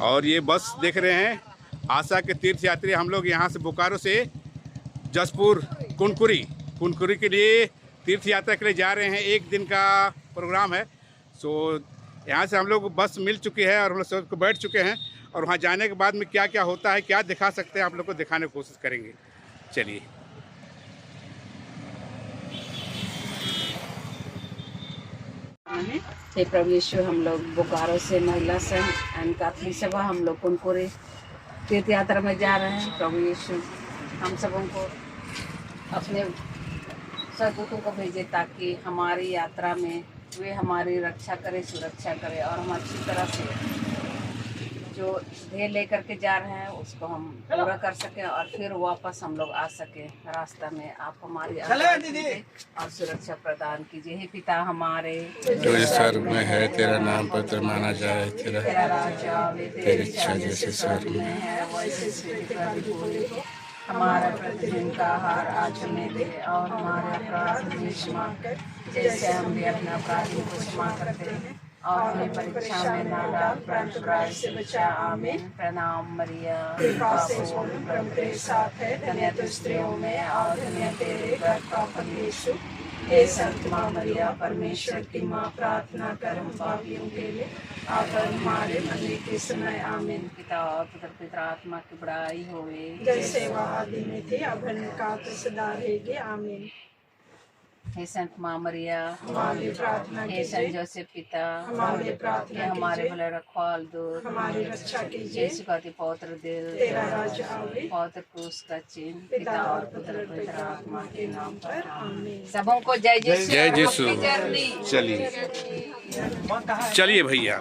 और ये बस देख रहे हैं आशा के तीर्थ यात्री। हम लोग यहाँ से बोकारो से जसपुर कुनकुरी के लिए तीर्थ यात्रा के लिए जा रहे हैं। एक दिन का प्रोग्राम है। सो यहाँ से हम लोग बस मिल चुकी है और हम लोग सब बैठ चुके हैं और वहाँ जाने के बाद में क्या क्या होता है, क्या दिखा सकते हैं, आप लोग को दिखाने की कोशिश करेंगे। चलिए। हे प्रभु यीशु, हम लोग बोकारो से महिला संघ एंड काफी सभा हम लोग कुनकुरी तीर्थ यात्रा में जा रहे हैं। प्रभु यीशु हम सबों को अपने सदूतों को भेजे ताकि हमारी यात्रा में वे हमारी रक्षा करे, सुरक्षा करे और हम अच्छी तरह से जो ध्येय लेकर के जा रहे हैं उसको हम पूरा कर सकें और फिर वापस हम लोग आ सकें। रास्ता में आप हमारी और सुरक्षा प्रदान कीजिए। हे पिता हमारे जो स्वर्ग में है, तेरा नाम पवित्र माना जाए, तेरा राज्य आवे, तेरी इच्छा जैसे स्वर्ग में है वैसे पृथ्वी पर हो। हमारा प्रतिदिन का आहार आज हमें दे और हमारे अपराध हमें क्षमा कर जैसे हम भी अपने अपराधियों को क्षमा करते हैं और हमें परीक्षा में न डाल परंतु बुराई से बचा। आमीन। प्रणाम मरिया, कृपा से प्रभु तेरे साथ है, धन्य तू स्त्रियों में और धन्य तेरे गर्भ का फल यीशु। हे संत माँ मरिया, परमेश्वर की माँ, प्रार्थना कर हम पापियों के लिए अब हमारे मरने के समय। आमीन। पिता और पुत्र पवित्र आत्मा की बड़ाई होवे, जैसे वह आदि में थी अब का तो सदा रहेगी। आमीन। हे संत माँ मरिया, हमारी प्रार्थना हे कीजिए। संत जोसेफ पिता, हमारी प्रार्थना हे हमारे कीजिए। भले रखवाल दूत, हमारी रक्षा कीजिए। यीशु का अति पवित्र दिल, तेरा राज्य आवे, पवित्र क्रूस का चिन्ह, पिता और पुत्र पवित्र आत्मा के नाम पर। आमीन। सबों को जय यीशु। जय यीशु। चलिए भैया।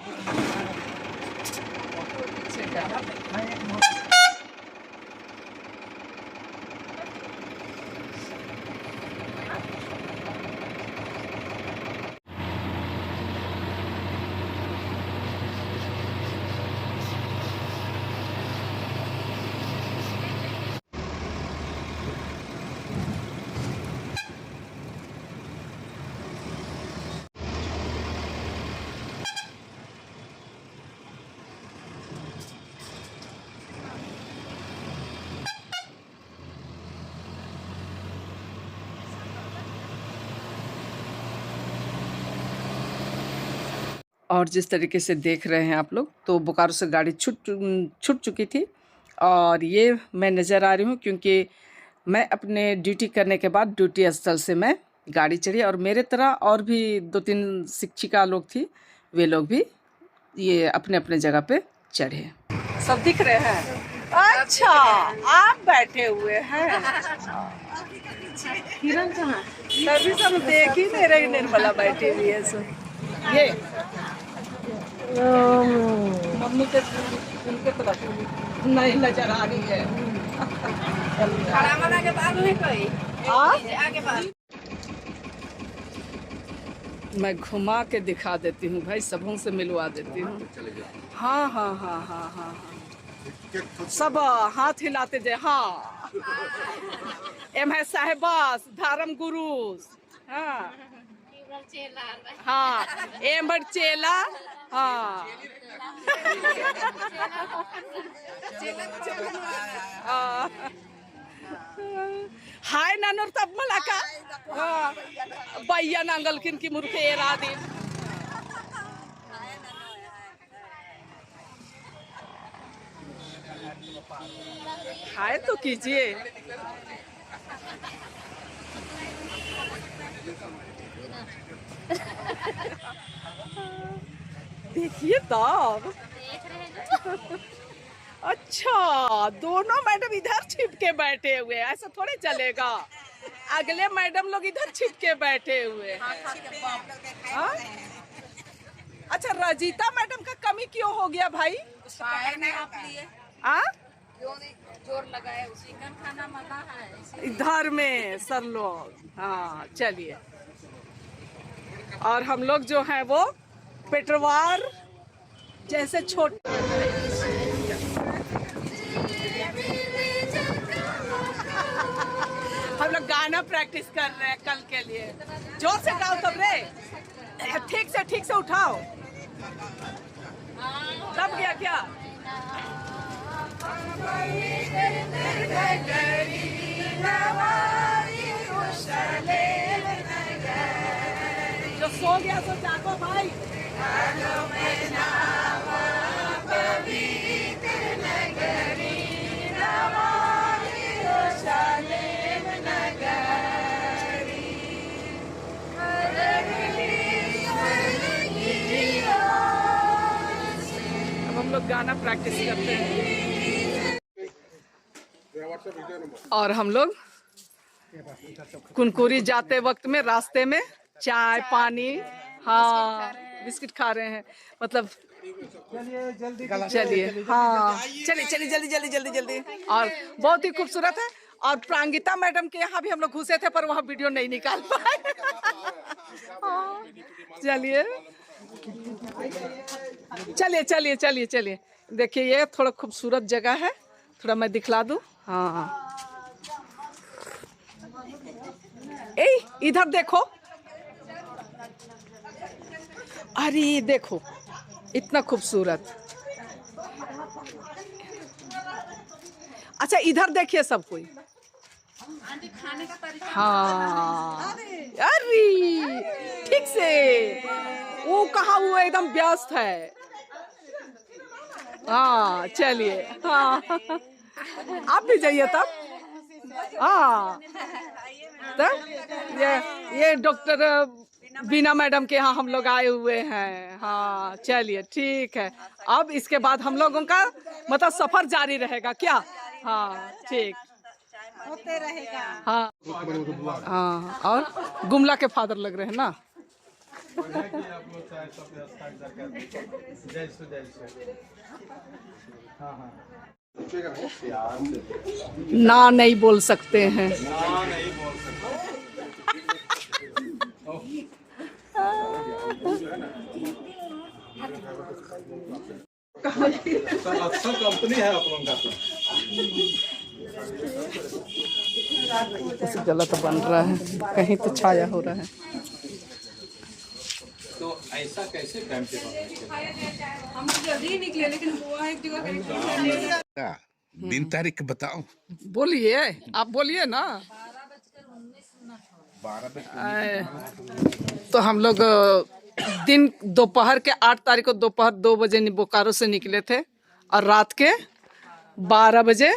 और जिस तरीके से देख रहे हैं आप लोग, तो बोकारो से गाड़ी छूट चुकी थी और ये मैं नज़र आ रही हूँ क्योंकि मैं अपने ड्यूटी करने के बाद ड्यूटी स्थल से मैं गाड़ी चढ़ी और मेरे तरह और भी 2-3 शिक्षिका लोग थी, वे लोग भी ये अपने अपने जगह पे चढ़े। सब दिख रहे हैं। अच्छा, आप बैठे हुए हैं। किरण कहाँ? तभी सब देख ही नहीं रही, निर्मला बैठी हुई है। सब ये मम्मी के उनके तरफ नहीं नजर आ रही है। के बाद में कोई आगे बाद मैं घुमा के दिखा देती हूँ भाई, सबों से मिलवा देती हूँ। हाँ हाँ हाँ हाँ हाँ हाँ, सब हाथ हिलाते जाए। हाँ, एम है साहेबास धर्म गुरु। हाँ हाँ, एम्बर चेला। हाँ हाय नानोर तब मला का बैया नांगल किन की मुर्खे रादी। हाय तो कीजिए। देखिए तब। अच्छा, दोनों मैडम इधर छिप के बैठे हुए, ऐसा थोड़े चलेगा। अगले मैडम लोग इधर छिप के बैठे हुए हैं। अच्छा, रजीता मैडम का कमी क्यों हो गया भाई? जोर लगाए उसी का खाना मना है इधर में सर लोग। हाँ चलिए। और हम लोग जो हैं वो पेटरवार जैसे छोटे हम लोग गाना प्रैक्टिस कर रहे हैं कल के लिए। जोर से गाओ तब रे, ठीक से उठाओ। दब गया क्या? जो सो गया तो जागो भाई। अब हम लोग गाना प्रैक्टिस करते हैं और हम लोग कुनकुरी जाते वक्त में रास्ते में चाय पानी, हाँ बिस्किट खा रहे हैं, मतलब चलिए हाँ चलिए चलिए जल्दी जल्दी जल्दी जल्दी। और बहुत ही खूबसूरत है। और प्रांगिता मैडम के यहाँ भी हम लोग घुसे थे पर वहाँ वीडियो नहीं निकाल पाए। हाँ, चलिए चलिए चलिए चलिए चलिए। देखिए ये थोड़ा खूबसूरत जगह है, थोड़ा मैं दिखला दूँ। हाँ ए इधर देखो, अरे देखो इतना खूबसूरत। अच्छा इधर देखिए सब कोई। हाँ अरे ठीक से वो कहाँ हुआ, एकदम व्यस्त है। हाँ चलिए हाँ आप भी जाइए तब। हाँ तब ये डॉक्टर बीना मैडम के यहाँ हम लोग आए हुए हैं। हाँ चलिए ठीक है। अब इसके बाद हम लोगों का मतलब सफर जारी रहेगा क्या? हाँ ठीक होते रहेगा। हाँ हाँ। और गुमला के फादर लग रहे हैं ना। ना नहीं बोल सकते हैं। अच्छा कंपनी है आप लोगों का। कुछ गलत बन रहा है, कहीं तो छाया हो रहा है। तो ऐसा कैसे टाइम पे हम जल्दी निकले लेकिन हुआ एक जगह दिन तारीख बताओ। बोलिए आप बोलिए ना। तो हम लोग दिन दोपहर के 8 तारीख को दोपहर 2 बजे बोकारो से निकले थे और रात के 12 बजे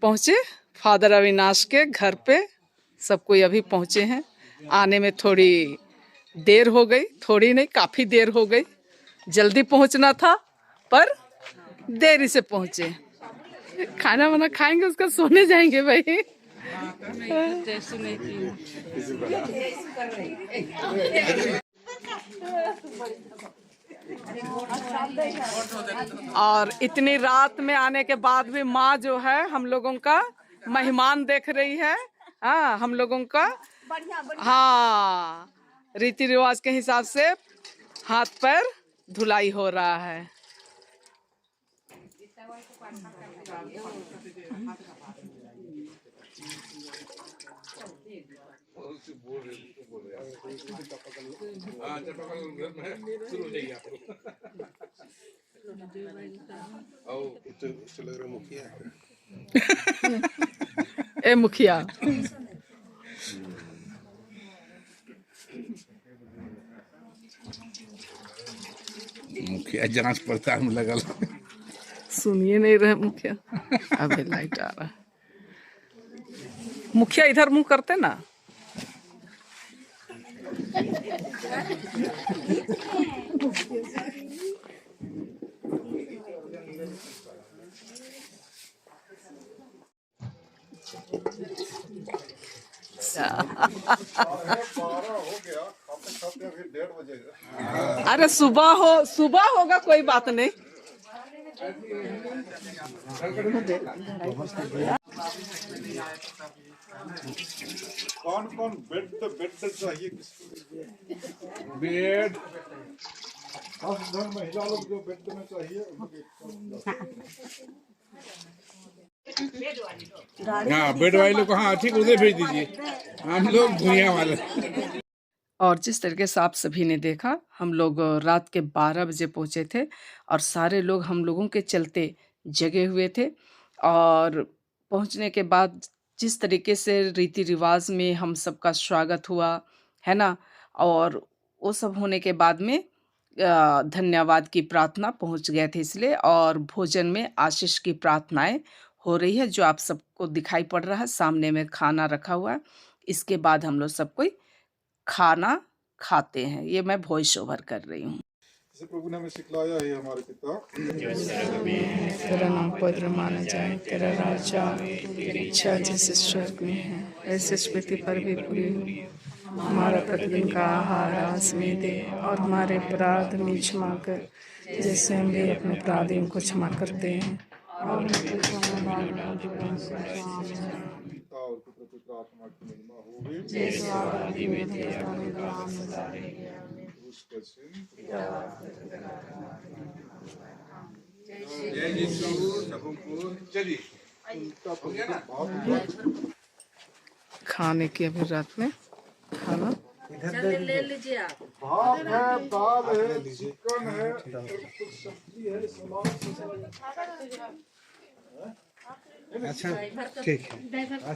पहुँचे फादर अविनाश के घर पे। सब कोई अभी पहुँचे हैं। आने में थोड़ी देर हो गई, थोड़ी नहीं काफ़ी देर हो गई। जल्दी पहुँचना था पर देरी से पहुँचे। खाना वाना खाएंगे उसका सोने जाएंगे भाई। और इतनी रात में आने के बाद भी माँ जो है हम लोगों का मेहमान देख रही है। हाँ हम लोगों का हाँ रीति रिवाज के हिसाब से हाथ पैर धुलाई हो रहा है। ए मुखिया मुखिया जांच पड़ताल में लगल। सुनिए नहीं रहे मुखिया। अबे लाइट आ रहा है। मुखिया इधर मुंह करते ना। अरे सुबह होगा कोई बात नहीं। कौन कौन बेड चाहिए किसको? बेड 10 महिला लोग जो बेड में चाहिए। हाँ बेड वाले को हाँ ठीक उधर भेज दीजिए। हम लोग भूया वाले। और जिस तरीके से आप सभी ने देखा, हम लोग रात के 12 बजे पहुँचे थे और सारे लोग हम लोगों के चलते जगे हुए थे। और पहुँचने के बाद जिस तरीके से रीति-रिवाज़ में हम सबका स्वागत हुआ, है ना? और वो सब होने के बाद में धन्यवाद की प्रार्थना पहुँच गए थे इसलिए, और भोजन में आशीष की प्रार्थनाएँ हो रही है, जो आप सबको दिखाई पड़ रहा है। सामने में खाना रखा हुआ है। इसके बाद हम लोग सब कोई खाना खाते हैं। ये मैं वॉइस ओवर कर रही हूँ। जैसे प्रभु ने हमें सिखलाया है हमारे पिता, तेरा नाम पवित्र माना जाए, तेरा राज्य आए, तेरी इच्छा जैसे स्वर्ग में है ऐसे इस पृथ्वी पर भी पूरी हो। हमारा प्रतिदिन का आहार आज हमें दे, और हमारे अपराध हमें क्षमा कर, जैसे हम भी अपने अपराधियों को क्षमा करते हैं। और पिता और पुत्र पवित्र आत्मा की महिमा होवे। उसका सिंह जय यीशु सबों को चलिए उनका पवित्र भाव खाने की अभी रात में खाना भात है, दाल है, चिकन है, कुछ सब्जी है, सलाद है। अच्छा ठीक है।